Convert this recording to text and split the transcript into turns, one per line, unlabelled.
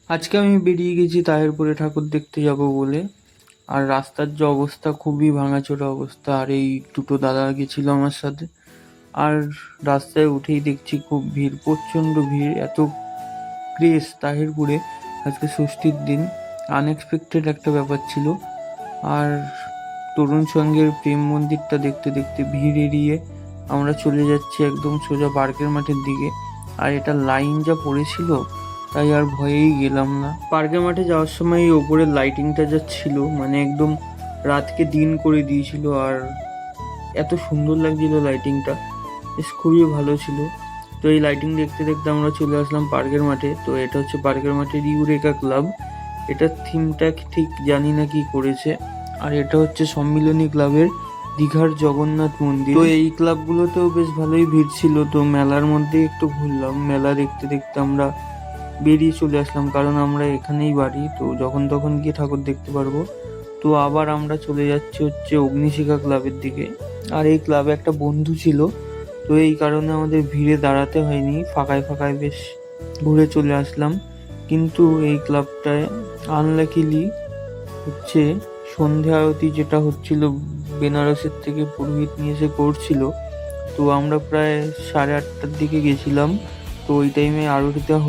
আজকে আমি বেরিয়ে গেছি তাহিরপুরে ঠাকুর দেখতে যাব বলে। আর রাস্তার যে অবস্থা, খুবই ভাঙাচোরা অবস্থা। আর এই দুটো দাদা গেছিল আমার সাথে। আর রাস্তায় উঠেই দেখছি খুব ভিড়, প্রচণ্ড ভিড়। এত ক্রেজ তাহিরপুরে, আজকে ষষ্ঠীর দিন। আনএক্সপেক্টেড একটা ব্যাপার ছিল। আর তরুণ সঙ্গের প্রেম মন্দিরটা দেখতে দেখতে ভিড় এড়িয়ে আমরা চলে যাচ্ছি একদম সোজা পার্কের মাঠের দিকে। আর এটা লাইন যা পড়েছিল, তাই আর ভয়েই গেলাম না। পার্কের মাঠে যাওয়ার সময় এই ওপরের লাইটিংটা যা ছিল, মানে একদম রাতকে দিন করে দিয়েছিল। আর এত সুন্দর লাগছিল লাইটিংটা, বেশ খুবই ভালো ছিল। তো এই লাইটিং দেখতে দেখতে আমরা চলে আসলাম পার্কের মাঠে। তো এটা হচ্ছে পার্কের মাঠের ইউরেকা ক্লাব। এটার থিমটা ঠিক জানি না কি করেছে। আর এটা হচ্ছে সম্মিলনী ক্লাবের দীঘার জগন্নাথ মন্দির। তো এই ক্লাবগুলোতেও বেশ ভালোই ভিড় ছিল। তো মেলার মধ্যে একটু ঘুরলাম, মেলা দেখতে দেখতে আমরা বেরিয়ে চলে আসলাম, কারণ আমরা এখানেই বাড়ি, তো যখন তখন গিয়ে ঠাকুর দেখতে পারবো। তো আবার আমরা চলে যাচ্ছি হচ্ছে অগ্নিশিখা ক্লাবের দিকে। আর এই ক্লাবে একটা বন্ধু ছিল, তো এই কারণে আমাদের ভিড়ে দাঁড়াতে হয়নি, ফাঁকায় ফাঁকায় বেশ ঘুরে চলে আসলাম। কিন্তু এই ক্লাবটায় আনলাকিলি হচ্ছে সন্ধে আরতি যেটা হচ্ছিল, বেনারসের থেকে পুরোহিত নিয়ে এসে করছিল। তো আমরা প্রায় 8:30টার দিকে গেছিলাম। তো ওই টাইমে আরতিটা